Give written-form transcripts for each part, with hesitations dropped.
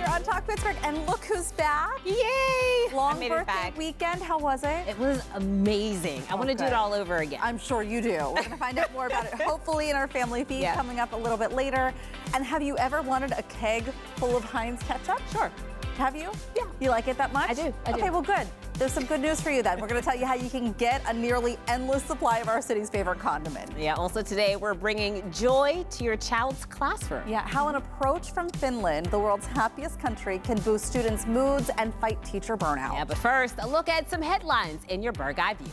here on Talk Pittsburgh, and look who's back. Yay! Long birthday weekend, how was it? It was amazing. I want to do it all over again. I'm sure you do. We're going to find out more about it, hopefully in our family feed coming up a little bit later. And have you ever wanted a keg full of Heinz ketchup? Sure. Have you? Yeah. You like it that much? I do. Okay, well, good. There's some good news for you then. We're going to tell you how you can get a nearly endless supply of our city's favorite condiment. Yeah, also today we're bringing joy to your child's classroom. Yeah, how an approach from Finland, the world's happiest country, can boost students' moods and fight teacher burnout. Yeah, but first, a look at some headlines in your bird's eye view.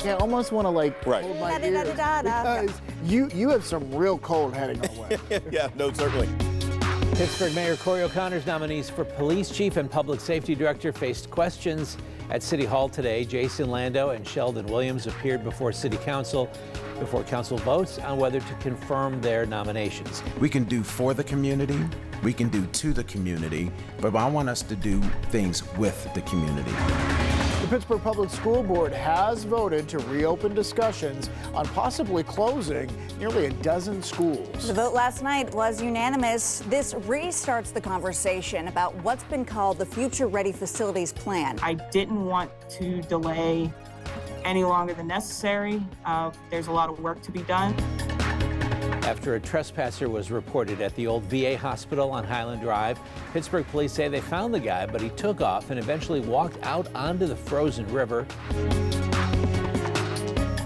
Yeah, I almost want to hold my ear because you have some real cold heading our way. Yeah, no, certainly. Pittsburgh Mayor Corey O'Connor's nominees for Police Chief and Public Safety Director faced questions at City Hall today. Jason Lando and Sheldon Williams appeared before City Council before Council votes on whether to confirm their nominations. We can do for the community, we can do to the community, but I want us to do things with the community. The Pittsburgh Public School Board has voted to reopen discussions on possibly closing nearly a dozen schools. The vote last night was unanimous. This restarts the conversation about what's been called the Future Ready Facilities Plan. I didn't want to delay any longer than necessary. There's a lot of work to be done. After a trespasser was reported at the old VA hospital on Highland Drive, Pittsburgh police say they found the guy, but he took off and eventually walked out onto the frozen river.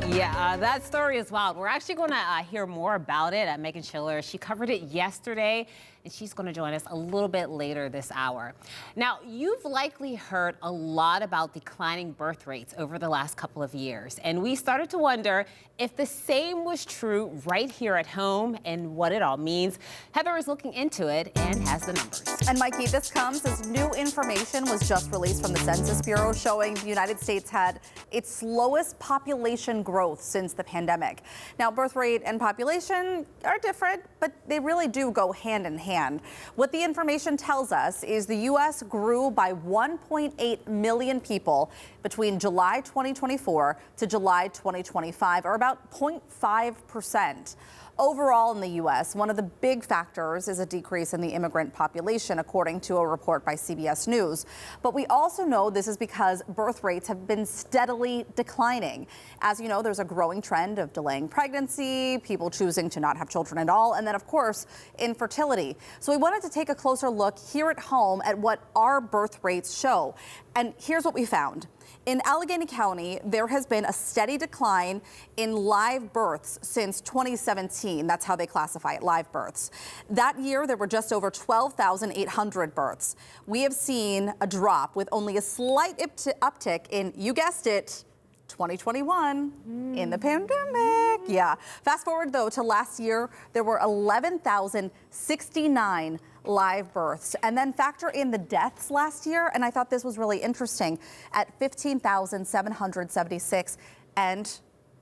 Yeah, that story is wild. We're actually going to hear more about it at Megan Schiller. She covered it yesterday, and she's going to join us a little bit later this hour. Now, you've likely heard a lot about declining birth rates over the last couple of years, and we started to wonder if the same was true right here at home and what it all means. Heather is looking into it and has the numbers. And Mikey, this comes as new information was just released from the Census Bureau showing the United States had its slowest population growth since the pandemic. Now, birth rate and population are different, but they really do go hand in hand. What the information tells us is the U.S. grew by 1.8 million people between July 2024 to July 2025, or about 0.5%. Overall in the U.S., one of the big factors is a decrease in the immigrant population, according to a report by CBS News. But we also know this is because birth rates have been steadily declining. As you know, there's a growing trend of delaying pregnancy, people choosing to not have children at all, and then, of course, infertility. So we wanted to take a closer look here at home at what our birth rates show. And here's what we found. In Allegheny County, there has been a steady decline in live births since 2017. That's how they classify it, live births. That year, there were just over 12,800 births. We have seen a drop with only a slight uptick in, you guessed it, 2021 in the pandemic. Yeah. Fast forward, though, to last year, there were 11,069 live births. And then factor in the deaths last year, and I thought this was really interesting, at 15,776. And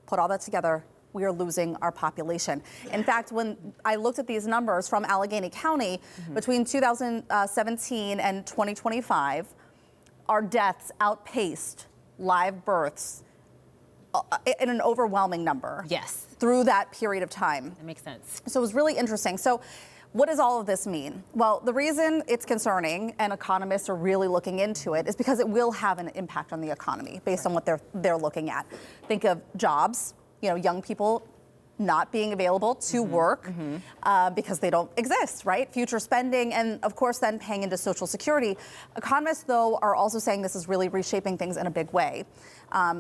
put all that together, we are losing our population. In fact, when I looked at these numbers from Allegheny County, between 2017 and 2025, our deaths outpaced live births in an overwhelming number. Yes. Through that period of time. That makes sense. So it was really interesting. So what does all of this mean? Well, the reason it's concerning and economists are really looking into it is because it will have an impact on the economy based on what they're looking at. Think of jobs, young people not being available to work because they don't exist, right? Future spending, and of course then paying into Social Security. Economists, though, are also saying this is really reshaping things in a big way.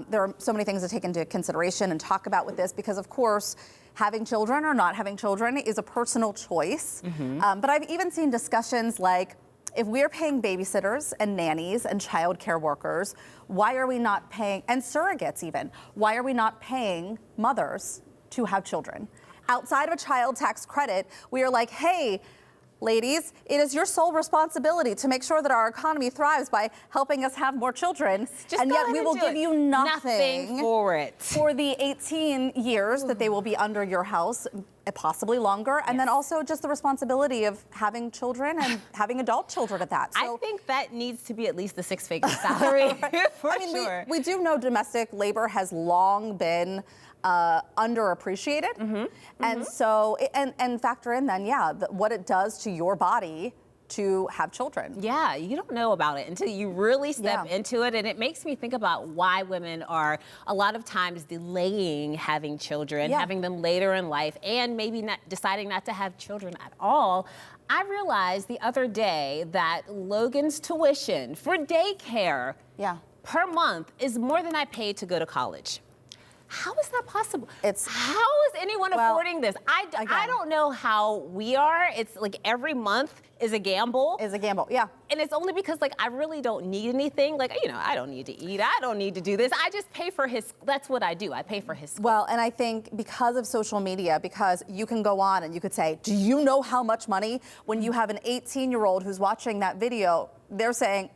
There are so many things to take into consideration and talk about with this because, of course, having children or not having children is a personal choice. But I've even seen discussions like, if we're paying babysitters and nannies and child care workers, why are we not paying, and surrogates even, why are we not paying mothers to have children? Outside of a child tax credit, we are like, hey, ladies, it is your sole responsibility to make sure that our economy thrives by helping us have more children. And yet we will give you nothing for it. For the 18 years that they will be under your house possibly longer, and then also just the responsibility of having children and having adult children at that. I think that needs to be at least a six-figure salary for sure. We do know domestic labor has long been underappreciated, and so and factor in then, what it does to your body to have children. Yeah, you don't know about it until you really step into it. And it makes me think about why women are a lot of times delaying having children, having them later in life, and maybe not deciding not to have children at all. I realized the other day that Logan's tuition for daycare per month is more than I paid to go to college. How is that possible? How is anyone affording this? I don't know how we are. It's like every month is a gamble. Yeah. And it's only because like I really don't need anything. Like, you know, I don't need to eat. I don't need to do this. I just pay for his, that's what I do. I pay for his school. Well, and I think because of social media, because you can go on and you could say, do you know how much money? When you have an 18-year-old who's watching that video, they're saying,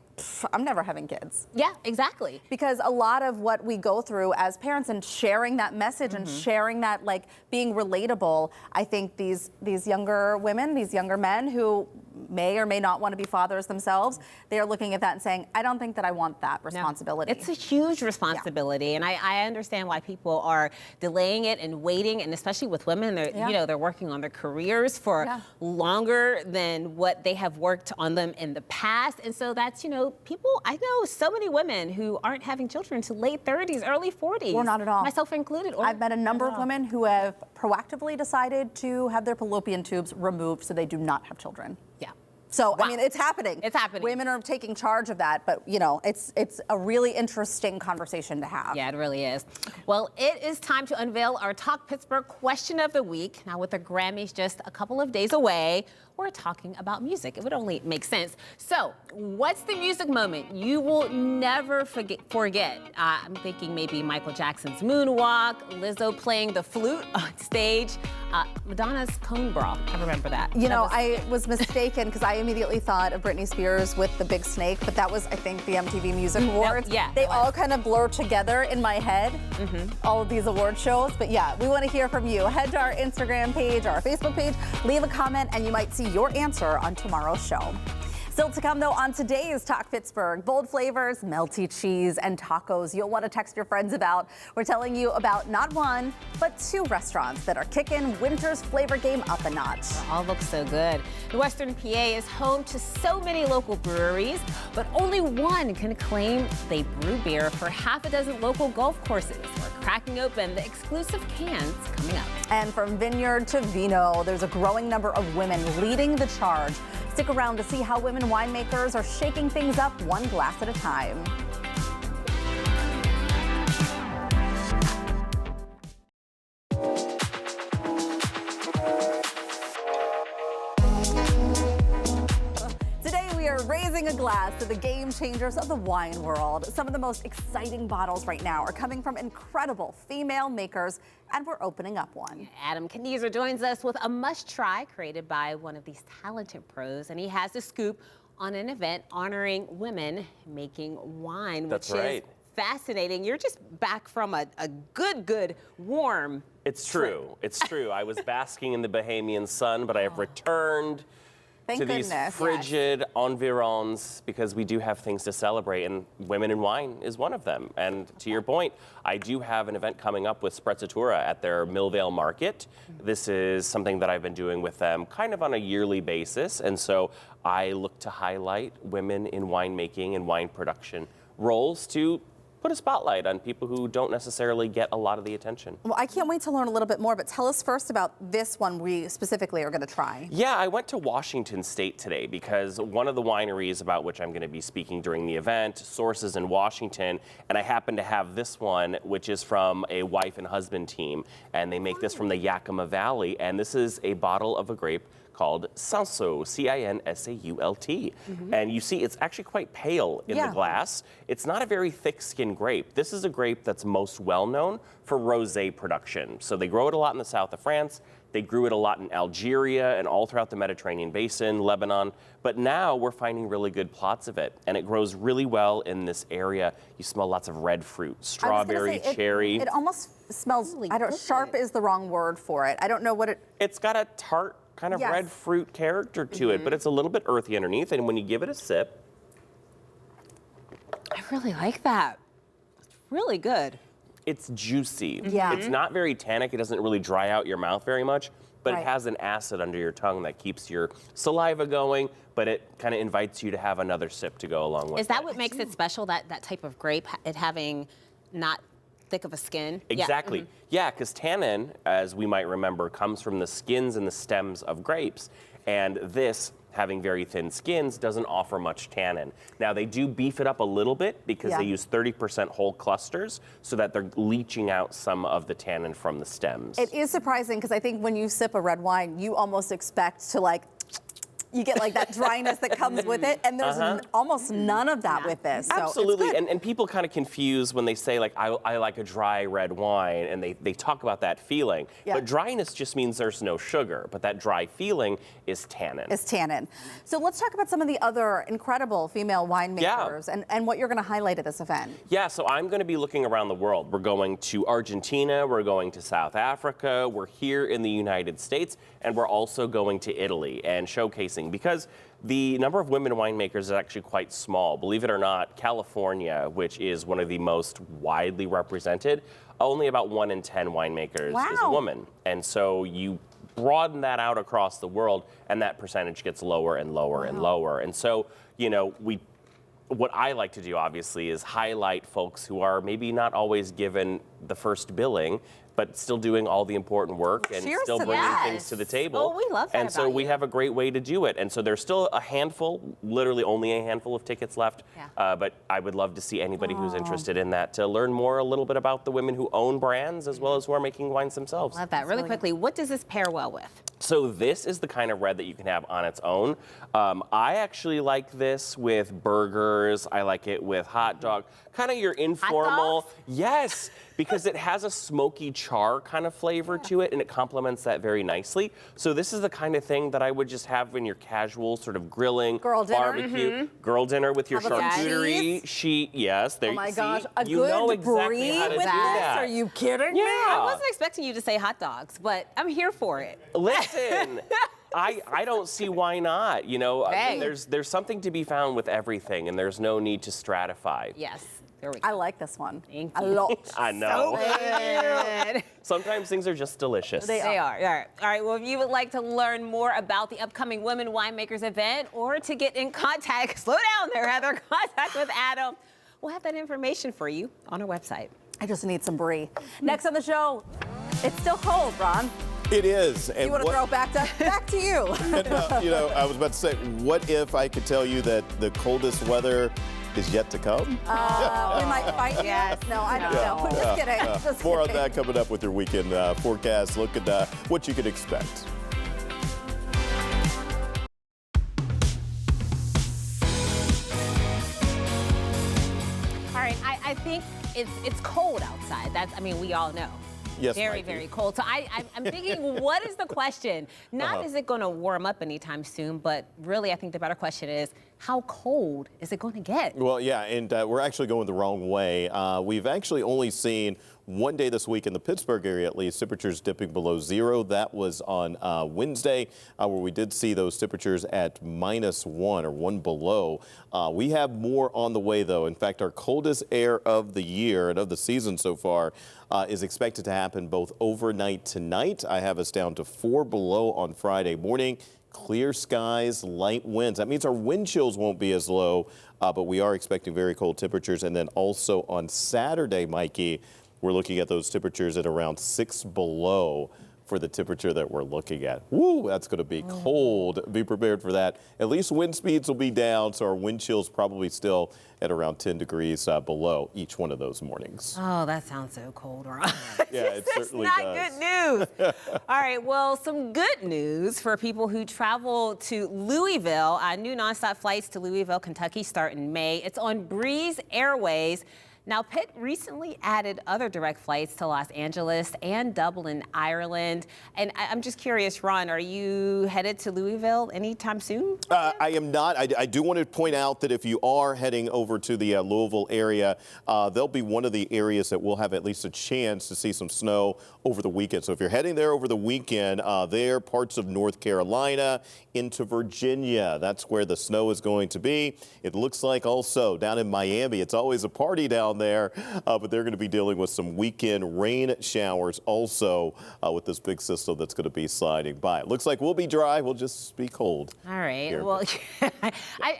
I'm never having kids. Yeah, exactly. Because a lot of what we go through as parents and sharing that message and sharing that, like, being relatable, I think these younger women, these younger men who may or may not want to be fathers themselves, they are looking at that and saying, I don't think that I want that responsibility. No, it's a huge responsibility, and I understand why people are delaying it and waiting, and especially with women, they're you know, they're working on their careers for longer than what they have worked on them in the past, and so that's, you know, people, I know so many women who aren't having children until late 30s, early 40s. Or not at all. Myself included. I've met a number of women who have proactively decided to have their fallopian tubes removed so they do not have children. Yeah. So, I mean, it's happening. It's happening. Women are taking charge of that, but, you know, it's a really interesting conversation to have. Yeah, it really is. Well, it is time to unveil our Talk Pittsburgh question of the week. Now, with the Grammys just a couple of days away, we're talking about music. It would only make sense. So, what's the music moment you will never forget? I'm thinking maybe Michael Jackson's Moonwalk, Lizzo playing the flute on stage, Madonna's Cone Brawl. I remember that. You know, I was mistaken because I immediately thought of Britney Spears with the big snake, but that was, I think, the MTV Music Awards. They all kind of blur together in my head, all of these award shows. But yeah, we want to hear from you. Head to our Instagram page, our Facebook page, leave a comment, and you might see your answer on tomorrow's show. Still to come, though, on today's Talk Pittsburgh, bold flavors, melty cheese, and tacos you'll want to text your friends about. We're telling you about not one, but two restaurants that are kicking winter's flavor game up a notch. All look so good. Western PA is home to so many local breweries, but only one can claim they brew beer for half a dozen local golf courses. We're cracking open the exclusive cans coming up. And from vineyard to vino, there's a growing number of women leading the charge. Stick around to see how women winemakers are shaking things up one glass at a time. Today we are raising a glass to the game changers of the wine world. Some of the most exciting bottles right now are coming from incredible female makers, and we're opening up one. Adam Kniezer joins us with a must-try created by one of these talented pros, and he has the scoop on an event honoring women making wine, which is fascinating. You're just back from a good, warm It's true. It's true. I was basking in the Bahamian sun, but I have returned to these frigid environs because we do have things to celebrate, and women in wine is one of them. And to your point, I do have an event coming up with Sprezzatura at their Millvale Market. This is something that I've been doing with them kind of on a yearly basis, and so I look to highlight women in winemaking and wine production roles to put a spotlight on people who don't necessarily get a lot of the attention. Well, I can't wait to learn a little bit more, but tell us first about this one we specifically are going to try. Yeah, I went to Washington State today because one of the wineries about which I'm going to be speaking during the event sources in Washington, and I happen to have this one, which is from a wife and husband team, and they make this from the Yakima Valley, and this is a bottle of a grape called Cinsault, C-I-N-S-A-U-L-T. And you see it's actually quite pale in the glass. It's not a very thick-skinned grape. This is a grape that's most well-known for rosé production. So they grow it a lot in the south of France. They grew it a lot in Algeria and all throughout the Mediterranean basin, Lebanon. But now we're finding really good plots of it. And it grows really well in this area. You smell lots of red fruit, strawberry, cherry. It almost smells, I don't, sharp is the wrong word for it. I don't know what it... It's got a tart kind of red fruit character to it, but it's a little bit earthy underneath. And when you give it a sip... I really like that. It's really good. It's juicy. Yeah. It's not very tannic. It doesn't really dry out your mouth very much, but it has an acid under your tongue that keeps your saliva going, but it kind of invites you to have another sip to go along with it. Is that what makes it special, that type of grape, it having not thick of a skin? Exactly. Yeah, because tannin, as we might remember, comes from the skins and the stems of grapes. And this, having very thin skins, doesn't offer much tannin. Now, they do beef it up a little bit because they use 30% whole clusters so that they're leaching out some of the tannin from the stems. It is surprising because I think when you sip a red wine, you almost expect to you get like that dryness that comes with it, and there's almost none of that with this. So Absolutely, and people kind of confuse when they say like, I like a dry red wine, and they talk about that feeling. But dryness just means there's no sugar, but that dry feeling is tannin. It's tannin. So let's talk about some of the other incredible female winemakers and what you're going to highlight at this event. Yeah, so I'm going to be looking around the world. We're going to Argentina, we're going to South Africa, we're here in the United States, and we're also going to Italy and showcasing, because the number of women winemakers is actually quite small. Believe it or not, California, which is one of the most widely represented, only about 1 in 10 winemakers is a woman. And so you broaden that out across the world, and that percentage gets lower and lower and lower. And so, you know, what I like to do, obviously, is highlight folks who are maybe not always given the first billing, but still doing all the important work and still bringing things to the table. Oh, we love that. And so we have a great way to do it. And so there's still a handful, literally only a handful of tickets left. But I would love to see anybody who's interested in that to learn more a little bit about the women who own brands as well as who are making wines themselves. Love that. Really quickly, what does this pair well with? So this is the kind of red that you can have on its own. I actually like this with burgers. I like it with hot dog. Kind of your informal. Yes, because it has a smoky char kind of flavor to it, and it complements that very nicely. So this is the kind of thing that I would just have in your casual sort of grilling, barbecue, girl dinner with your charcuterie. Yes, there. Oh my gosh, a you good know exactly brie how to with do that. Are you kidding me? I wasn't expecting you to say hot dogs, but I'm here for it. Listen, I don't see why not. You know, there's something to be found with everything, and there's no need to stratify. Yes. There we go. I like this one. Thank a you. lot. I know. So good. Sometimes things are just delicious. They are. All right. Well, if you would like to learn more about the upcoming Women Winemakers event or to get in contact, slow down there, Heather, contact with Adam, we'll have that information for you on our website. I just need some brie. Next on the show, it's still cold, Ron. It is. And you want to throw back to you. And, you know, I was about to say, what if I could tell you that the coldest weather is yet to come? We might fight. Yes. No, I don't know. Just kidding. Just More kidding. on that coming up with your weekend forecast. Look at what you could expect. All right. I think it's cold outside. We all know. Yes, very, Mikey. very cold. So I'm thinking, what is the question? Not is it going to warm up anytime soon, but really I think the better question is, how cold is it going to get? Well, yeah, and we're actually going the wrong way. We've actually only seen one day this week in the Pittsburgh area, at least, temperatures dipping below zero. That was on Wednesday, where we did see those temperatures at -1 or 1 below. We have more on the way, though. In fact, our coldest air of the year and of the season so far is expected to happen both overnight tonight. I have us down to 4 below on Friday morning. Clear skies, light winds. That means our wind chills won't be as low, but we are expecting very cold temperatures. And then also on Saturday, Mikey, we're looking at those temperatures at around 6 below for the temperature that we're looking at. Woo, that's going to be cold. Be prepared for that. At least wind speeds will be down, so our wind chill's probably still at around 10 degrees below each one of those mornings. Oh, that sounds so cold, Ron. Yeah, it certainly not does. good news. All right, well, some good news for people who travel to Louisville. New nonstop flights to Louisville, Kentucky start in May. It's on Breeze Airways. Now, Pitt recently added other direct flights to Los Angeles and Dublin, Ireland. And I'm just curious, Ron, are you headed to Louisville anytime soon? I am not. I do want to point out that if you are heading over to the Louisville area, there'll be one of the areas that will have at least a chance to see some snow over the weekend. So if you're heading there over the weekend, there, parts of North Carolina into Virginia, that's where the snow is going to be. It looks like also down in Miami, it's always a party down there, but they're going to be dealing with some weekend rain showers also with this big system that's going to be sliding by. It looks like we'll be dry. We'll just be cold. All right. Here. Well,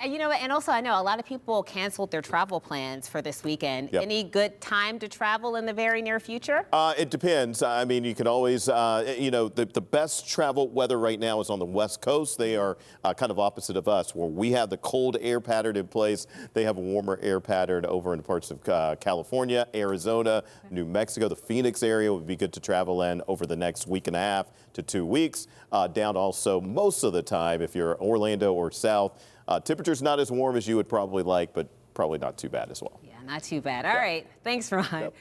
you know, and also I know a lot of people canceled their travel plans for this weekend. Yep. Any good time to travel in the very near future? It depends. I mean, you can always, you know, the best travel weather right now is on the West Coast. They are kind of opposite of us, where we have the cold air pattern in place. They have a warmer air pattern over in parts of California, Arizona, New Mexico. The Phoenix area would be good to travel in over the next week and a half to 2 weeks. Down also most of the time, if you're Orlando or south, temperature's not as warm as you would probably like, but probably not too bad as well. Yeah, not too bad. All right. Thanks, Ron. Yep.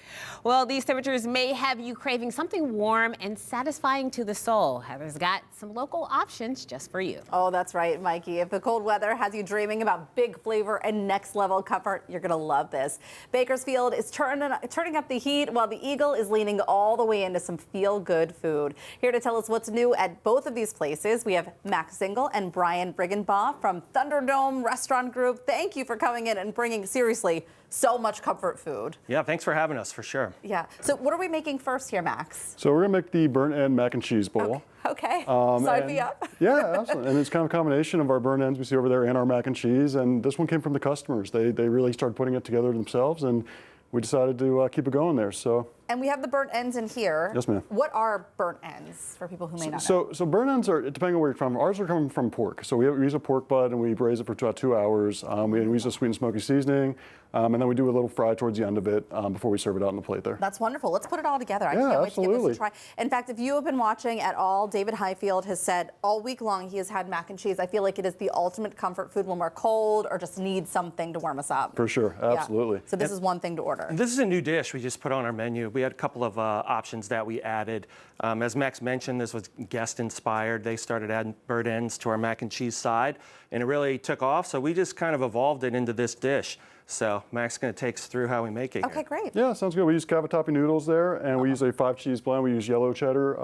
Well, these temperatures may have you craving something warm and satisfying to the soul. Heather's got some local options just for you. Oh, that's right, Mikey. If the cold weather has you dreaming about big flavor and next level comfort, you're going to love this. Bakersfield is turning up the heat while the Eagle is leaning all the way into some feel-good food. Here to tell us what's new at both of these places, we have Max Zingle and Brian Briggenbaugh from Thunderdome Restaurant Group. Thank you for coming in and bringing, seriously, so much comfort food. Yeah, thanks for having us, for sure. Yeah. So what are we making first here, Max? So we're gonna make the burnt end mac and cheese bowl. Okay. Sign me up. Yeah, absolutely. And it's kind of a combination of our burnt ends we see over there and our mac and cheese. And this one came from the customers. They really started putting it together themselves, and we decided to keep it going there. So. And we have the burnt ends in here. Yes, ma'am. What are burnt ends for people who may not know? So burnt ends are, depending on where you're from, ours are coming from pork. So we use a pork butt and we braise it for about 2 hours. We use a sweet and smoky seasoning. And then we do a little fry towards the end of it before we serve it out on the plate there. That's wonderful. Let's put it all together. I can't wait to give this a try. In fact, if you have been watching at all, David Highfield has said all week long he has had mac and cheese. I feel like it is the ultimate comfort food when we're cold or just need something to warm us up. For sure, absolutely. Yeah. So this is one thing to order. This is a new dish we just put on our menu. We had a couple of options that we added. As Max mentioned, this was guest inspired. They started adding burnt ends to our mac and cheese side, and it really took off. So we just kind of evolved it into this dish. So Max is going to take us through how we make it. Okay, great. Yeah, sounds good. We use cavatappi noodles there, and we use a 5-cheese blend. We use yellow cheddar,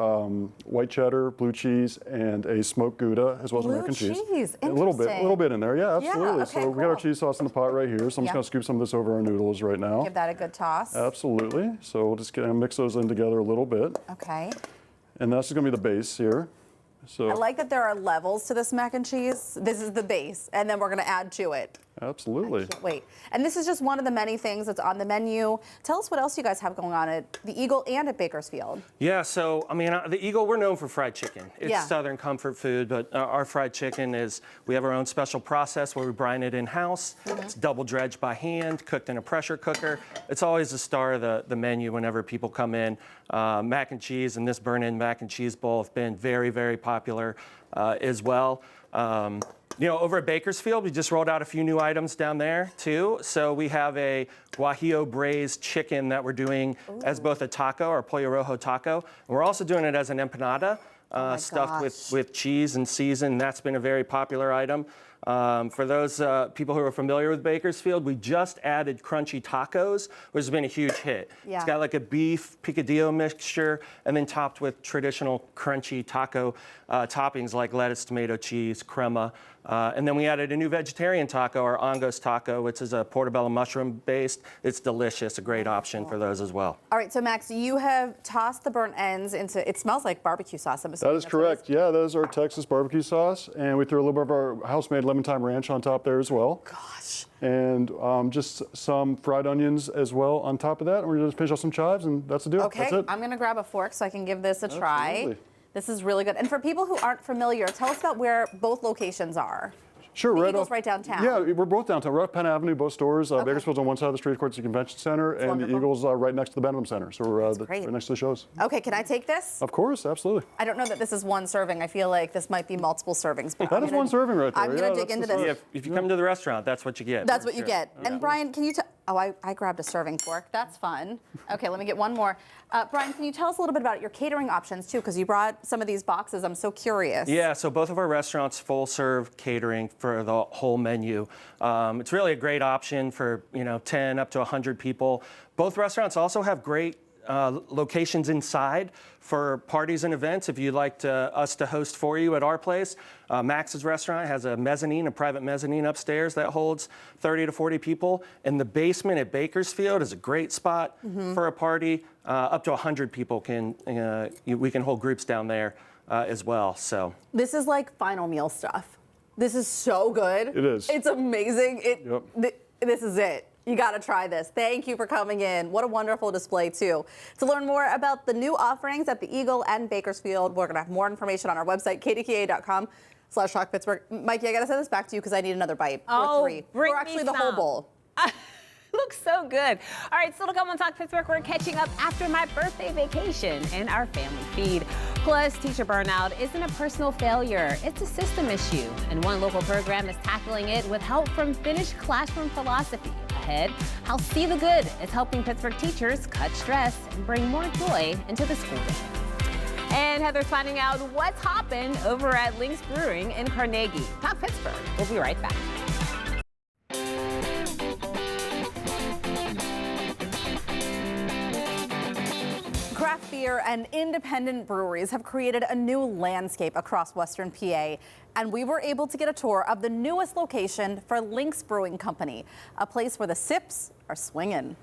white cheddar, blue cheese, and a smoked Gouda, as well as American cheese. A little bit in there. Yeah, absolutely. Yeah, okay, so we got our cheese sauce in the pot right here. So I'm just going to scoop some of this over our noodles right now. Give that a good toss. Absolutely. So we'll just mix those in together a little bit. Okay. And that's going to be the base here. So I like that there are levels to this mac and cheese. This is the base, and then we're going to add to it. Absolutely. I can't wait. And this is just one of the many things that's on the menu. Tell us what else you guys have going on at the Eagle and at Bakersfield. Yeah, so, I mean, the Eagle, we're known for fried chicken. It's Southern comfort food, but our fried chicken is, we have our own special process where we brine it in-house. It's double dredged by hand, cooked in a pressure cooker. It's always the star of the menu whenever people come in. Mac and cheese and this burnt-in mac and cheese bowl have been very, very popular as well. You know, over at Bakersfield, we just rolled out a few new items down there, too. So we have a guajillo braised chicken that we're doing as both a taco, or pollo rojo taco. And we're also doing it as an empanada, stuffed with cheese and seasoned. That's been a very popular item. For those people who are familiar with Bakersfield, we just added crunchy tacos, which has been a huge hit. Yeah. It's got like a beef picadillo mixture and then topped with traditional crunchy taco toppings like lettuce, tomato, cheese, crema. And then we added a new vegetarian taco, our Angos taco, which is a portobello mushroom based. It's delicious, a great option for those as well. All right, so Max, you have tossed the burnt ends into, it smells like barbecue sauce. I'm assuming that is correct. Yeah, that is our Texas barbecue sauce. And we threw a little bit of our house-made lemon thyme ranch on top there as well. Gosh. And just some fried onions as well on top of that. And we're going to finish off some chives, and that's the deal. Okay, that's it. I'm going to grab a fork so I can give this a try. This is really good. And for people who aren't familiar, tell us about where both locations are. Sure, The right Eagle's off, right downtown. Yeah, we're both downtown. We're off Penn Avenue, both stores. Bakersfield's on one side of the street, of course, the convention center, and wonderful. the Eagle's right next to the Benham Center. So we're great. right next to the shows. Okay, can I take this? Of course, absolutely. I don't know that this is one serving. I feel like this might be multiple servings. But That is one serving right there. I'm going to dig into this. Yeah, if you come to the restaurant, that's what you get. That's what you Sure. get. And Brian, can you oh, I grabbed a serving fork. That's fun. Okay, let me get one more. Brian, can you tell us a little bit about your catering options too? Because you brought some of these boxes. I'm so curious. Yeah, so both of our restaurants full serve catering for the whole menu. It's really a great option for 10 up to 100 people. Both restaurants also have great locations inside for parties and events. If you'd like us to host for you at our place, Max's restaurant has a private mezzanine upstairs that holds 30 to 40 people. And the basement at Bakersfield is a great spot for a party. Up to 100 people we can hold groups down there as well. So this is like final meal stuff. This is so good. It is. It's amazing. This is it. You got to try this. Thank you for coming in. What a wonderful display, too. To learn more about the new offerings at the Eagle and Bakersfield, we're going to have more information on our website, kdka.com/talkpittsburgh. Mikey, I got to send this back to you because I need another bite. Oh, or 3. bring or actually me the whole some. bowl. Looks so good. All right, still to come on Talk Pittsburgh, we're catching up after my birthday vacation in our family feed. Plus, teacher burnout isn't a personal failure, it's a system issue. And one local program is tackling it with help from Finnish classroom philosophy. Ahead, how See the Good is helping Pittsburgh teachers cut stress and bring more joy into the school day. And Heather's finding out what's hopping over at Lynx Brewing in Carnegie. Talk Pittsburgh. We'll be right back. Craft beer and independent breweries have created a new landscape across Western PA, and we were able to get a tour of the newest location for Lynx Brewing Company, a place where the sips are swinging.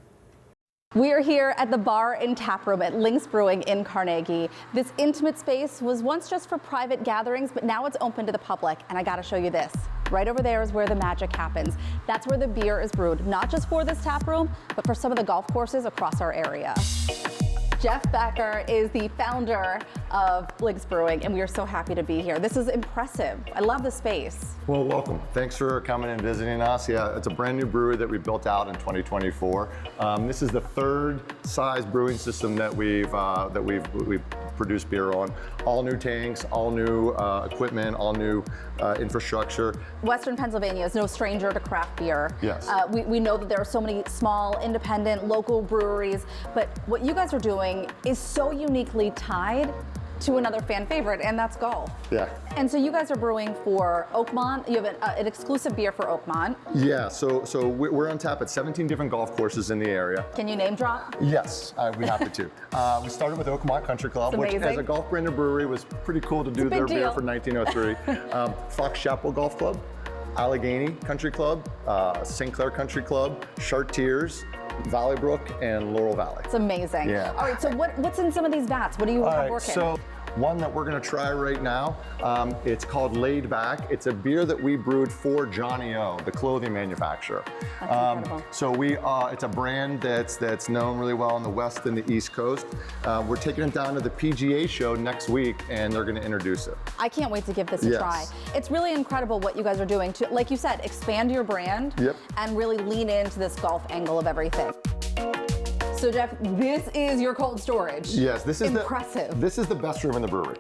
We are here at the bar and tap room at Lynx Brewing in Carnegie. This intimate space was once just for private gatherings, but now it's open to the public, and I gotta show you this. Right over there is where the magic happens. That's where the beer is brewed, not just for this tap room, but for some of the golf courses across our area. Jeff Becker is the founder of Lynx Brewing, and we are so happy to be here. This is impressive. I love the space. Well, welcome. Thanks for coming and visiting us. Yeah, it's a brand new brewery that we built out in 2024. This is the third size brewing system that we've produced beer on. All new tanks, all new equipment, all new infrastructure. Western Pennsylvania is no stranger to craft beer. Yes. We know that there are so many small, independent, local breweries, but what you guys are doing is so uniquely tied to another fan favorite, and that's golf. Yeah. And so you guys are brewing for Oakmont. You have an exclusive beer for Oakmont. Yeah, so we're on tap at 17 different golf courses in the area. Can you name drop? Yes, I'd be happy to. We started with Oakmont Country Club, which as a golf branded brewery was pretty cool to do their beer for 1903. Fox Chapel Golf Club, Allegheny Country Club, St. Clair Country Club, Chartiers, Valley Brook, and Laurel Valley. It's amazing. Yeah. All right, so what's in some of these vats? What do you have working? So one that we're gonna try right now, it's called Laid Back. It's a beer that we brewed for Johnny O, the clothing manufacturer. That's incredible. So it's a brand that's known really well on the West and the East Coast. We're taking it down to the PGA show next week, and they're gonna introduce it. I can't wait to give this a try. It's really incredible what you guys are doing to, like you said, expand your brand and really lean into this golf angle of everything. So Jeff, this is your cold storage. Yes, this is impressive. This is the best room in the brewery.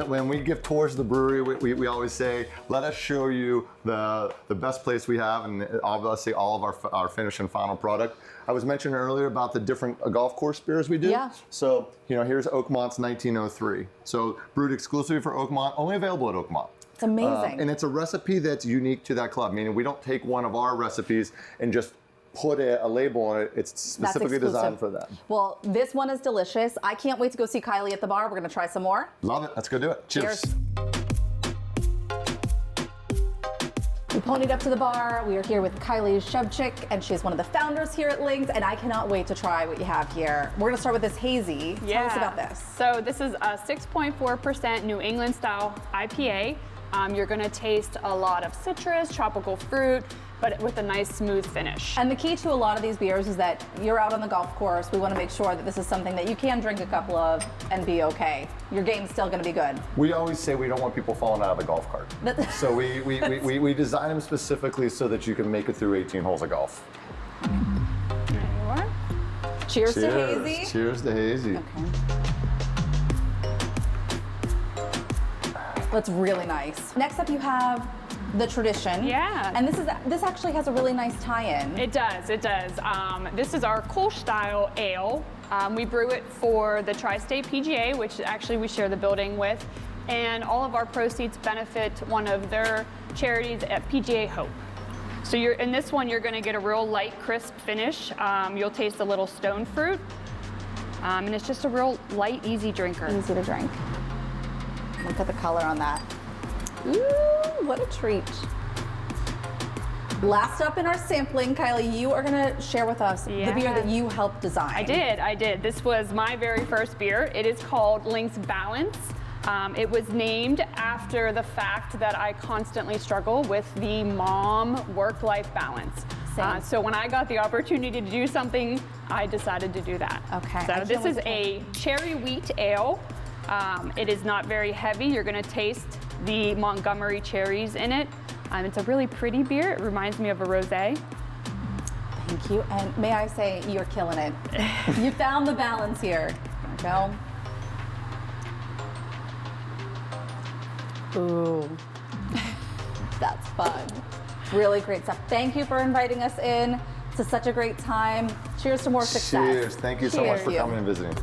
When we give tours of the brewery, we always say, let us show you the best place we have, and obviously all of our finished and final product. I was mentioning earlier about the different golf course beers we do. Yeah. So, here's Oakmont's 1903. So brewed exclusively for Oakmont, only available at Oakmont. It's amazing. And it's a recipe that's unique to that club, meaning we don't take one of our recipes and just put a label on it. It's specifically designed for them. Well, this one is delicious. I can't wait to go see Kylie at the bar. We're going to try some more. Love it. Let's go do it. Cheers. We ponied up to the bar. We are here with Kylie Shevchik, and she's one of the founders here at Lynx, and I cannot wait to try what you have here. We're going to start with this hazy. Tell us about this. So this is a 6.4% New England style IPA. You're going to taste a lot of citrus, tropical fruit, but with a nice smooth finish. And the key to a lot of these beers is that you're out on the golf course. We want to make sure that this is something that you can drink a couple of and be okay. Your game's still going to be good. We always say we don't want people falling out of the golf cart. So we design them specifically so that you can make it through 18 holes of golf. There you are. Cheers to hazy. Cheers to hazy. Okay. That's really nice. Next up, you have the tradition. Yeah. And this actually has a really nice tie-in. It does, it does. This is our Kolsch style ale. We brew it for the Tri-State PGA, which actually we share the building with, and all of our proceeds benefit one of their charities at PGA Hope. So in this one, you're gonna get a real light, crisp finish. You'll taste a little stone fruit, and it's just a real light, easy drinker. Easy to drink. Look at the color on that. Ooh, what a treat. Last up in our sampling, Kylie, you are gonna share with us the beer that you helped design. I did. This was my very first beer. It is called Lynx Balance. It was named after the fact that I constantly struggle with the mom work-life balance. So when I got the opportunity to do something, I decided to do that. Okay. So this is a cherry wheat ale. It is not very heavy. You're gonna taste the Montgomery cherries in it. It's a really pretty beer. It reminds me of a rosé. Thank you, and may I say, you're killing it. You found the balance here. There we go. Ooh, that's fun. Really great stuff. Thank you for inviting us in to such a great time. Cheers to more success. Cheers. Thank you so much for coming and visiting.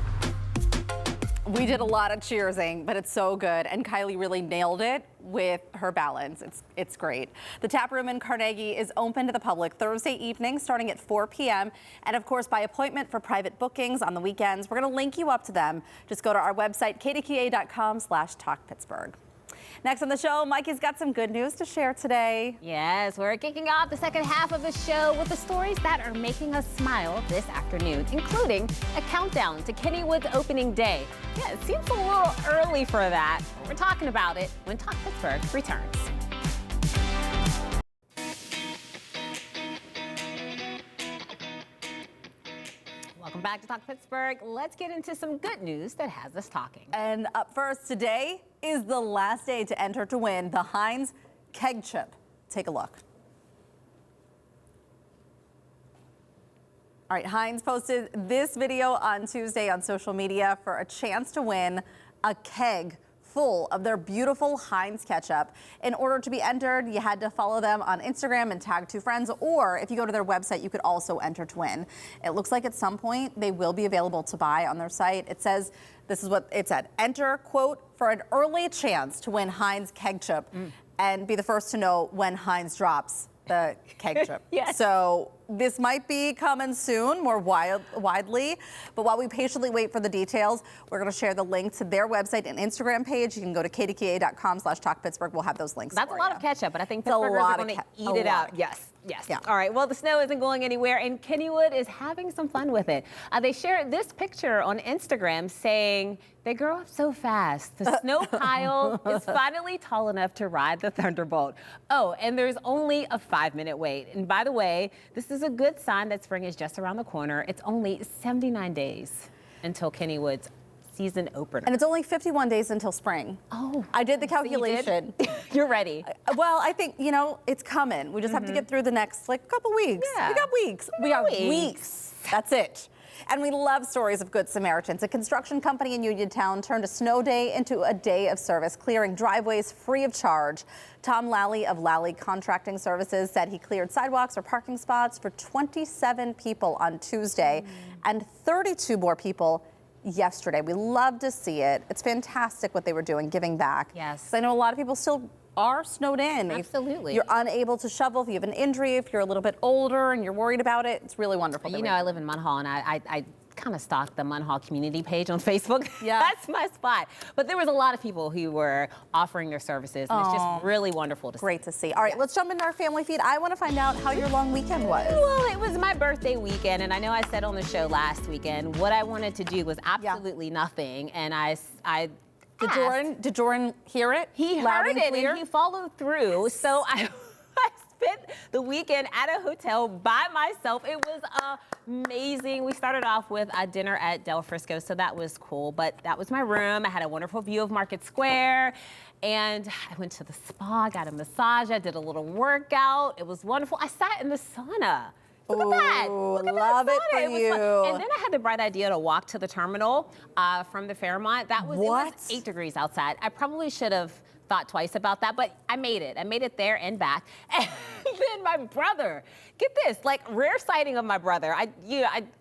We did a lot of cheersing, but it's so good. And Kylie really nailed it with her balance. It's great. The tap room in Carnegie is open to the public Thursday evening starting at 4 p.m. And of course, by appointment for private bookings on the weekends. We're going to link you up to them. Just go to our website, kdka.com/talkpittsburgh. Next on the show, Mikey's got some good news to share today. Yes, we're kicking off the second half of the show with the stories that are making us smile this afternoon, including a countdown to Kennywood's opening day. Yeah, it seems a little early for that. We're talking about it when Talk Pittsburgh returns. Welcome back to Talk Pittsburgh. Let's get into some good news that has us talking. And up first today is the last day to enter to win the Heinz Keg Chip. Take a look. All right, Heinz posted this video on Tuesday on social media for a chance to win a keg full of their beautiful Heinz ketchup. In order to be entered, you had to follow them on Instagram and tag 2 friends, or if you go to their website, you could also enter to win. It looks like at some point they will be available to buy on their site. It says, this is what it said, enter, quote, for an early chance to win Heinz Keg Chip and be the first to know when Heinz drops the keg chip. Yes. So this might be coming soon, more widely. But while we patiently wait for the details, we're going to share the link to their website and Instagram page. You can go to kdka.com/talkpittsburgh. We'll have those links. That's a lot of ketchup, but I think It's a Pittsburghers lot are of going to ke- eat a it lot. up. Yes. Yes. Yeah. All right. Well, the snow isn't going anywhere, and Kennywood is having some fun with it. They shared this picture on Instagram saying they grow up so fast. The snow pile is finally tall enough to ride the Thunderbolt. Oh, and there's only a 5-minute wait. And by the way, this is a good sign that spring is just around the corner. It's only 79 days until Kennywood's season opener. And it's only 51 days until spring. Oh. I did the calculation. You're ready. Well, I think, you know, it's coming. We just have to get through the next, couple weeks. Yeah. We got weeks. We got weeks. That's it. And we love stories of Good Samaritans. A construction company in Uniontown turned a snow day into a day of service, clearing driveways free of charge. Tom Lally of Lally Contracting Services said he cleared sidewalks or parking spots for 27 people on Tuesday and 32 more people yesterday. We love to see it. It's fantastic what they were doing, giving back. Yes. 'Cause I know a lot of people still are snowed in. Absolutely. If you're unable to shovel, if you have an injury, if you're a little bit older and you're worried about it, it's really wonderful. You know, I live in Munhall, and I kind of stalk the Munhall community page on Facebook. Yeah. That's my spot. But there was a lot of people who were offering their services, and it's just really wonderful to see. Great to see. All right, let's jump into our family feed. I want to find out how your long weekend was. Well, it was my birthday weekend, and I know I said on the show last weekend what I wanted to do was absolutely nothing, and I Did Jordan hear it? He loud heard and it, clear? and he followed through. So I spent the weekend at a hotel by myself. It was amazing. We started off with a dinner at Del Frisco, so that was cool. But that was my room. I had a wonderful view of Market Square. And I went to the spa, got a massage. I did a little workout. It was wonderful. I sat in the sauna. Look at that. Look at love that it for sauna. Was you. fun. And then I had the bright idea to walk to the terminal from the Fairmont. It was 8 degrees outside. I probably should have thought twice about that, but I made it. I made it there and back. And then my brother, get this, like rare sighting of my brother. I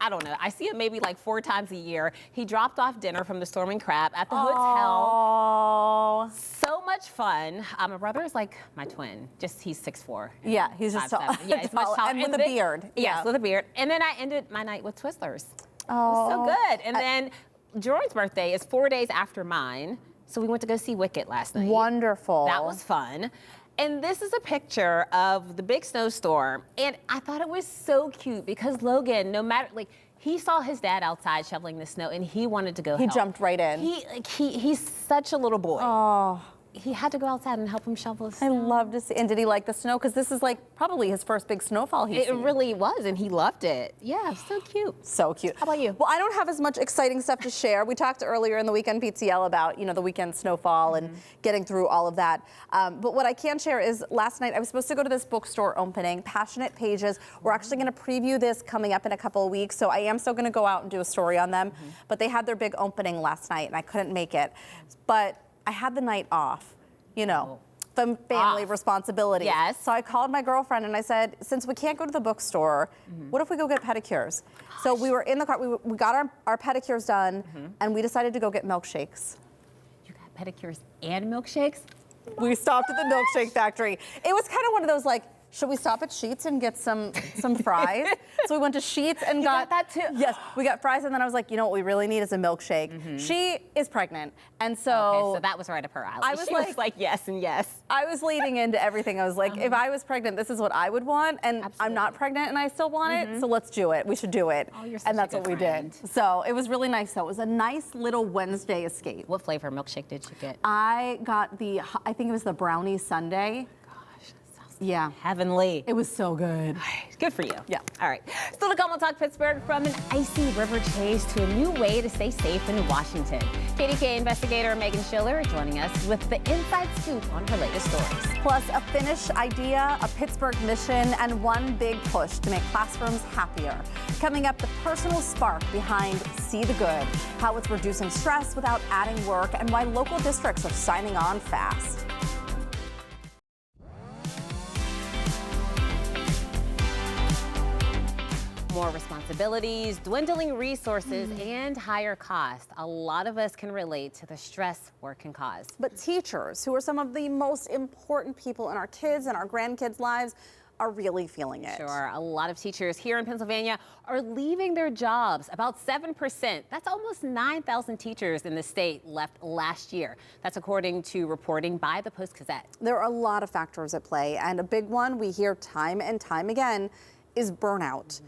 don't know. I see him maybe like 4 times a year. He dropped off dinner from the Storming Crab at the hotel. So much fun. My brother is like my twin. Just he's 6'4". Yeah, he's just tall. Yeah, he's much taller. And with a beard. Yes, with a beard. And then I ended my night with Twizzlers. It was so good. And then Jordan's birthday is 4 days after mine. So we went to go see Wicked last night. Wonderful. That was fun. And this is a picture of the big snowstorm. And I thought it was so cute because Logan, no matter, like, he saw his dad outside shoveling the snow and he wanted to go help. He jumped right in. He's such a little boy. Oh. He had to go outside and help him shovel the snow. I love to see. And did he like the snow? Because this is like probably his first big snowfall he's seen. It really was, and he loved it. Yeah, so cute. So cute. How about you? Well, I don't have as much exciting stuff to share. We talked earlier in the Weekend PTL about, the weekend snowfall and getting through all of that. But what I can share is last night I was supposed to go to this bookstore opening, Passionate Pages. We're actually going to preview this coming up in a couple of weeks, so I am still going to go out and do a story on them. But they had their big opening last night, and I couldn't make it. But I had the night off. Family responsibilities. Yes. So I called my girlfriend and I said, since we can't go to the bookstore, what if we go get pedicures? So we were in the car, we got our pedicures done, and we decided to go get milkshakes. You got pedicures and milkshakes? We stopped at the milkshake factory. It was kind of one of those like, should we stop at Sheetz and get some fries? So we went to Sheetz and got that too. Yes, we got fries, and then I was like, what we really need is a milkshake. She is pregnant, and so okay, so that was right up her alley. I was like yes and yes. I was leading into everything. I was like, if I was pregnant, this is what I would want, and I'm not pregnant, and I still want it. So let's do it. We should do it. Oh, you're such and that's a good what we friend. did. So it was really nice. So it was a nice little Wednesday escape. What flavor milkshake did you get? I got I think it was the brownie sundae. Yeah. Heavenly. It was so good. Good for you. Yeah. All right. Still to come, we'll talk Pittsburgh from an icy river chase to a new way to stay safe in Washington. KDK investigator Megan Schiller joining us with the inside scoop on her latest stories. Plus a Finnish idea, a Pittsburgh mission, and one big push to make classrooms happier. Coming up, the personal spark behind See the Good, how it's reducing stress without adding work, and why local districts are signing on fast. More responsibilities, dwindling resources, and higher costs. A lot of us can relate to the stress work can cause. But teachers, who are some of the most important people in our kids' and our grandkids' lives, are really feeling it. Sure. A lot of teachers here in Pennsylvania are leaving their jobs. About 7%. That's almost 9,000 teachers in the state left last year. That's according to reporting by the Post-Gazette. There are a lot of factors at play, and a big one we hear time and time again is burnout.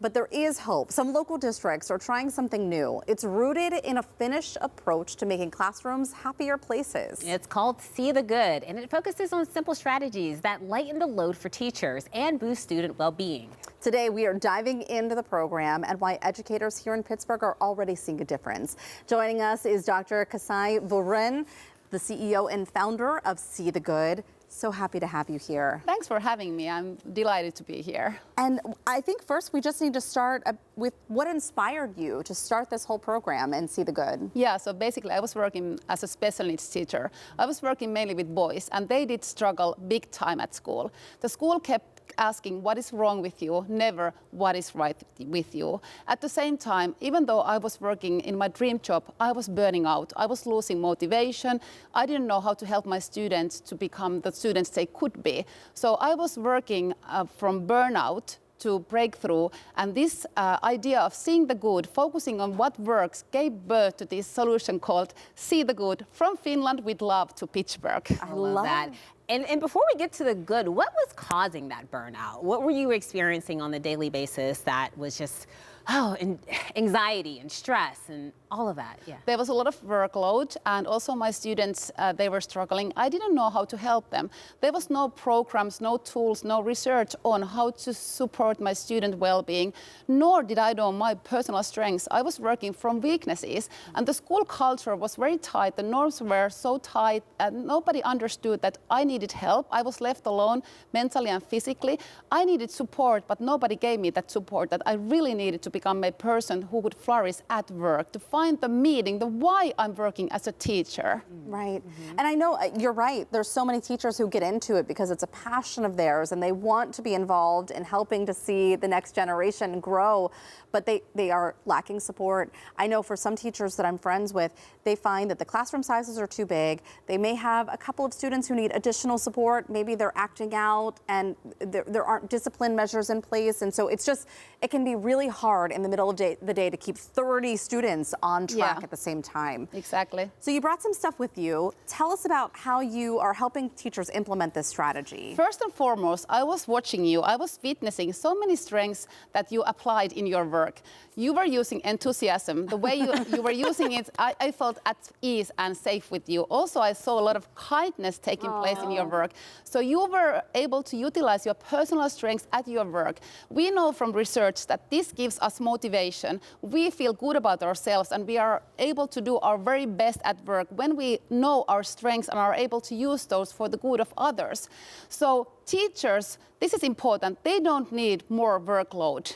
But there is hope. Some local districts are trying something new. It's rooted in a Finnish approach to making classrooms happier places. It's called See the Good, and it focuses on simple strategies that lighten the load for teachers and boost student well-being. Today, we are diving into the program and why educators here in Pittsburgh are already seeing a difference. Joining us is Dr. Kasai Vuren, the CEO and founder of See the Good. So happy to have you here. Thanks for having me. I'm delighted to be here. And I think first we just need to start with what inspired you to start this whole program and See the Good. Yeah, so basically I was working as a special needs teacher. I was working mainly with boys, and they did struggle big time at school. The school kept asking what is wrong with you, never what is right with you. At the same time, even though I was working in my dream job, I was burning out. I was losing motivation. I didn't know how to help my students to become the students they could be. So I was working from burnout to breakthrough, and this idea of seeing the good, focusing on what works, gave birth to this solution called See the Good, from Finland with love to Pittsburgh. I love that. And before we get to the good, what was causing that burnout? What were you experiencing on a daily basis that was just and anxiety and stress and all of that. Yeah. There was a lot of workload, and also my students, they were struggling. I didn't know how to help them. There was no programs, no tools, no research on how to support my student well-being, nor did I know my personal strengths. I was working from weaknesses, and the school culture was very tight. The norms were so tight, and nobody understood that I needed help. I was left alone mentally and physically. I needed support, but nobody gave me that support that I really needed to become a person who would flourish at work, to find the meaning, the why I'm working as a teacher. Right. And I know you're right. There's so many teachers who get into it because it's a passion of theirs and they want to be involved in helping to see the next generation grow, but they are lacking support. I know for some teachers that I'm friends with, they find that the classroom sizes are too big. They may have a couple of students who need additional support. Maybe they're acting out and there aren't discipline measures in place. And so it can be really hard in the middle of the day to keep 30 students on track at the same time. Exactly. So you brought some stuff with you. Tell us about how you are helping teachers implement this strategy. First and foremost, I was watching you. I was witnessing so many strengths that you applied in your work. You were using enthusiasm. The way you were using it, I felt at ease and safe with you. Also, I saw a lot of kindness taking place in your work. So you were able to utilize your personal strengths at your work. We know from research that this gives us motivation. We feel good about ourselves and we are able to do our very best at work when we know our strengths and are able to use those for the good of others. So teachers, this is important. They don't need more workload.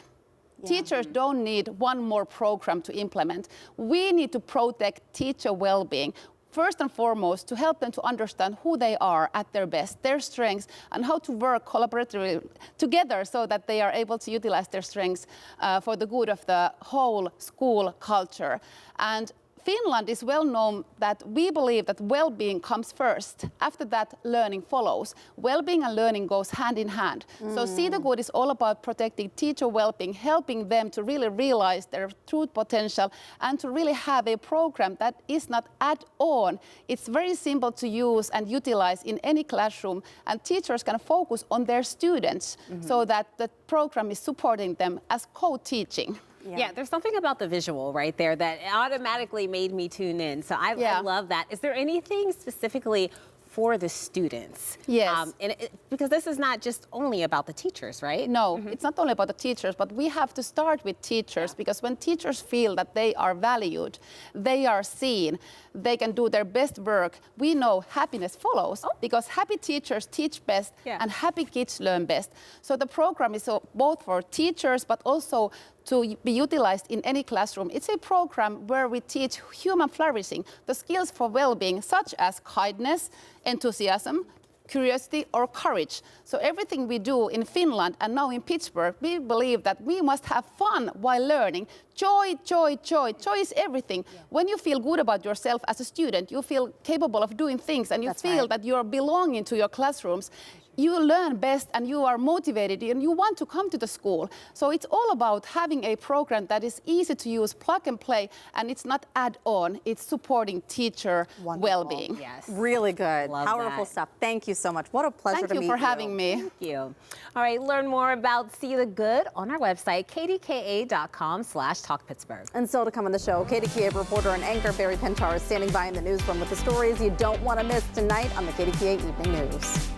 Teachers don't need one more program to implement. We need to protect teacher well-being. First and foremost, to help them to understand who they are at their best, their strengths, and how to work collaboratively together so that they are able to utilize their strengths for the good of the whole school culture. And Finland is well known that we believe that well-being comes first. After that, learning follows. Well-being and learning goes hand in hand. So See the Good is all about protecting teacher well-being, helping them to really realize their true potential and to really have a program that is not add-on. It's very simple to use and utilize in any classroom, and teachers can focus on their students so that the program is supporting them as co-teaching. Yeah, there's something about the visual right there that automatically made me tune in. So I love that. Is there anything specifically for the students? Yes. Because this is not just only about the teachers, right? No, it's not only about the teachers, but we have to start with teachers because when teachers feel that they are valued, they are seen, they can do their best work, we know happiness follows because happy teachers teach best and happy kids learn best. So the program is both for teachers, but also to be utilized in any classroom. It's a program where we teach human flourishing, the skills for well-being, such as kindness, enthusiasm, curiosity, or courage. So everything we do in Finland and now in Pittsburgh, we believe that we must have fun while learning. Joy, joy, joy. Joy is everything. When you feel good about yourself as a student, you feel capable of doing things and you feel that you are belonging to your classrooms. You learn best and you are motivated and you want to come to the school. So it's all about having a program that is easy to use, plug and play, and it's not add-on, it's supporting teacher well-being. Yes. Really good. Love Powerful that. stuff. Thank you so much. What a pleasure to meet you. Thank you for having me. Thank you. All right, learn more about See the Good on our website, kdka.com/talkpittsburgh. And still to come on the show, KDKA reporter and anchor Barry Pentar is standing by in the newsroom with the stories you don't want to miss tonight on the KDKA Evening News.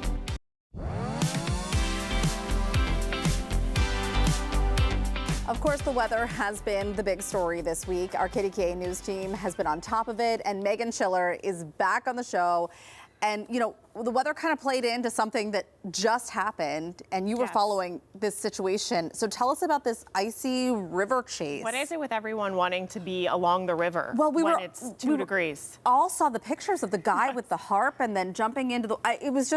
Of course, the weather has been the big story this week. Our KDKA News team has been on top of it, and Megan Schiller is back on the show. And, you know, the weather kind of played into something that just happened, and you were following this situation. So tell us about this icy river chase. What is it with everyone wanting to be along the river when it's 2 degrees? All saw the pictures of the guy with the harp and then jumping into the... it was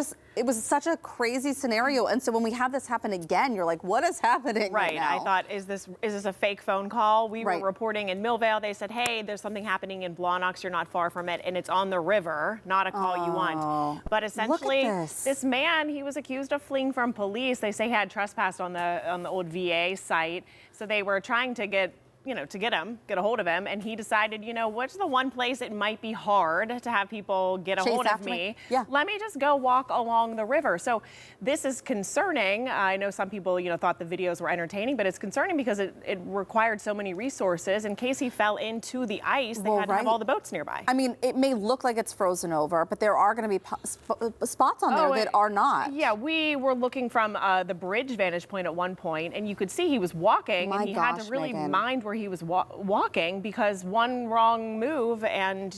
such a crazy scenario. And so when we have this happen again, you're like, what is happening right now? I thought, is this a fake phone call? We were reporting in Millvale. They said, hey, there's something happening in Blawnox. You're not far from it. And it's on the river, not a call you want. But essentially, this man, he was accused of fleeing from police. They say he had trespassed on the old VA site. So they were trying to get to get a hold of him. And he decided, what's the one place it might be hard to have people get a hold of me? Yeah. Let me just go walk along the river. So this is concerning. I know some people, thought the videos were entertaining, but it's concerning because it required so many resources. In case he fell into the ice, they had to have all the boats nearby. I mean, it may look like it's frozen over, but there are going to be spots on there that are not. Yeah, we were looking from the bridge vantage point at one point, and you could see he was walking, and he had to really mind where he was walking, because one wrong move and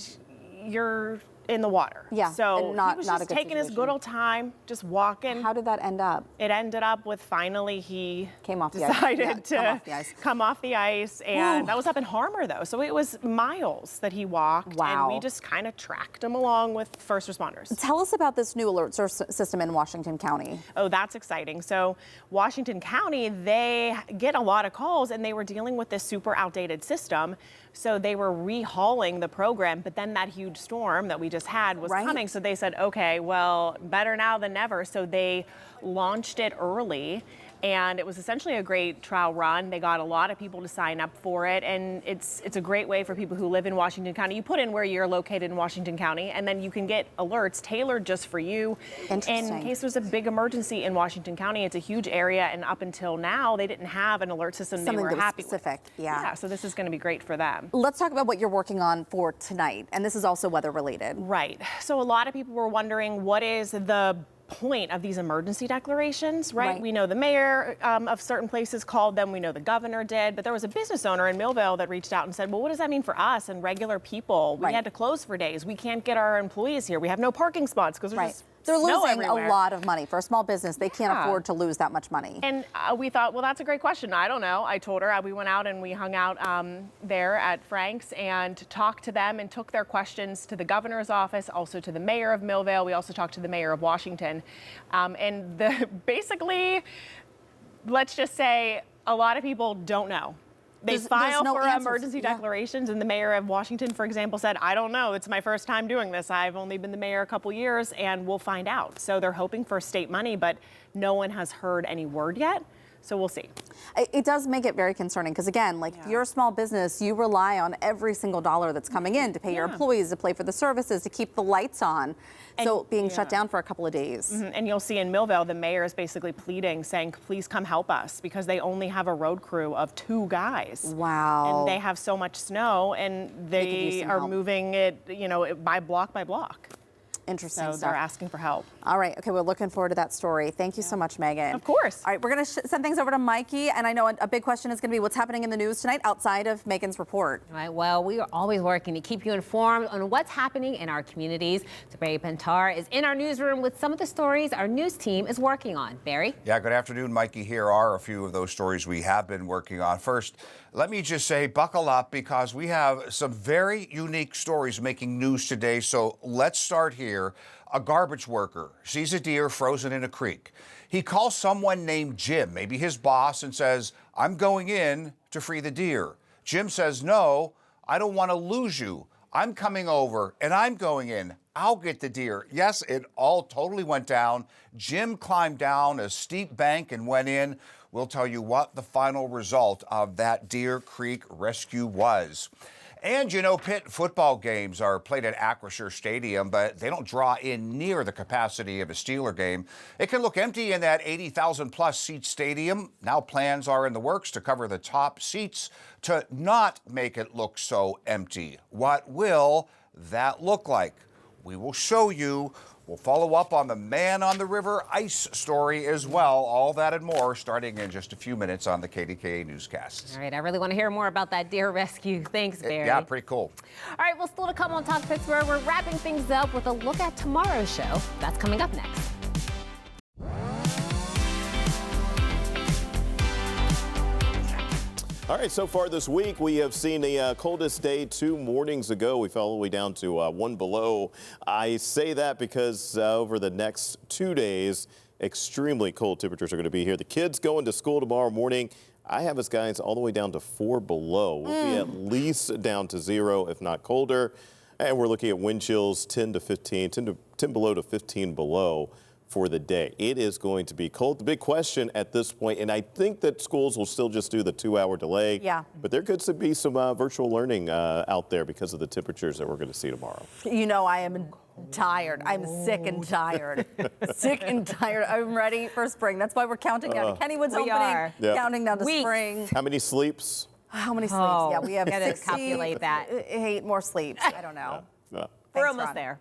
you're in the water. Yeah, so and he was just taking his good old time, just walking. How did that end up? It ended up with finally he came off decided to come off the ice, and that was up in Harmer though, so it was miles that he walked. Wow. And we just kind of tracked him along with first responders. Tell us about this new alert system in Washington County. Oh, that's exciting. So Washington County, they get a lot of calls, and they were dealing with this super outdated system. So they were rehauling the program, but then that huge storm that we just had was coming. So they said, okay, well, better now than never. So they launched it early, and it was essentially a great trial run. They got a lot of people to sign up for it, and it's a great way for people who live in Washington County. You put in where you're located in Washington County, and then you can get alerts tailored just for you. In case there's a big emergency in Washington County. It's a huge area, and up until now, they didn't have an alert system they were happy specific. with. Yeah, so this is going to be great for them. Let's talk about what you're working on for tonight, and this is also weather related. Right. So a lot of people were wondering, what is the point of these emergency declarations, right? We know the mayor of certain places called them. We know the governor did. But there was a business owner in Millville that reached out and said, well, what does that mean for us and regular people? We had to close for days. We can't get our employees here. We have no parking spots because there's just they're snow losing everywhere. a lot of money. For a small business, they can't afford to lose that much money. And we thought, well, that's a great question. I don't know. I told her, we went out and we hung out there at Frank's and talked to them and took their questions to the governor's office, also to the mayor of Millville. We also talked to the mayor of Washington. And basically, let's just say a lot of people don't know. They file for emergency declarations, and the mayor of Washington, for example, said, I don't know. It's my first time doing this. I've only been the mayor a couple years, and we'll find out. So they're hoping for state money, but no one has heard any word yet. So we'll see. It does make it very concerning because, again, like if you're a small business, you rely on every single dollar that's coming in to pay your employees, to pay for the services, to keep the lights on. So being shut down for a couple of days. And you'll see in Millville, the mayor is basically pleading, saying, please come help us, because they only have a road crew of 2 guys. Wow. And they have so much snow, and they are moving it, by block by block. Interesting So stuff. they're asking for help. All right. Okay, we're looking forward to that story. Thank you so much, Megan. Of course. All right, we're going to send things over to Mikey. And I know a big question is going to be what's happening in the news tonight outside of Megan's report. All right, well, we are always working to keep you informed on what's happening in our communities. So Barry Pentar is in our newsroom with some of the stories our news team is working on. Barry? Yeah, good afternoon, Mikey. Here are a few of those stories we have been working on. First, let me just say, buckle up, because we have some very unique stories making news today. So let's start here. A garbage worker sees a deer frozen in a creek. He calls someone named Jim, maybe his boss, and says, I'm going in to free the deer. Jim says, no, I don't want to lose you. I'm coming over and I'm going in. I'll get the deer. Yes, it all totally went down. Jim climbed down a steep bank and went in. We'll tell you what the final result of that Deer Creek rescue was. And Pitt football games are played at Acrisure Stadium, but they don't draw in near the capacity of a Steeler game. It can look empty in that 80,000-plus seat stadium. Now plans are in the works to cover the top seats to not make it look so empty. What will that look like? We will show you. We'll follow up on the Man on the River ice story as well. All that and more starting in just a few minutes on the KDKA newscast. All right, I really want to hear more about that deer rescue. Thanks, Barry. Yeah, pretty cool. All right, well, still to come on Talk Pittsburgh, we're wrapping things up with a look at tomorrow's show. That's coming up next. All right, so far this week, we have seen the coldest day 2 mornings ago. We fell all the way down to 1 below. I say that because over the next 2 days, extremely cold temperatures are going to be here. The kids going to school tomorrow morning. I have us guys all the way down to 4 below. We'll be at least down to 0, if not colder. And we're looking at wind chills 10 to 15, 10 below to 15 below for the day. It is going to be cold. The big question at this point, and I think that schools will still just do the 2-hour delay. Yeah. But there could be some virtual learning out there because of the temperatures that we're going to see tomorrow. You know, I am tired. I'm sick and tired. Sick and tired. I'm ready for spring. That's why we're counting down to Kennywood's opening, counting down to spring. How many sleeps? How many sleeps? Yeah, we have gotta calculate that. 8 more sleeps. I don't know. We're almost there.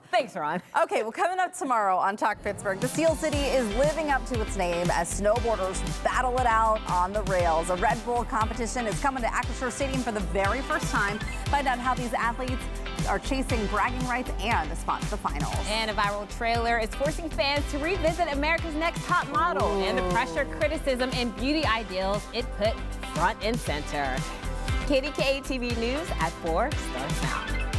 Thanks, Ron. Okay, well, coming up tomorrow on Talk Pittsburgh, the Steel City is living up to its name as snowboarders battle it out on the rails. A Red Bull competition is coming to Acrisure Stadium for the very first time. Find out how these athletes are chasing bragging rights and the spot to the finals. And a viral trailer is forcing fans to revisit America's Next Top Model and the pressure, criticism, and beauty ideals it put front and center. KDKA TV News at 4 starts now.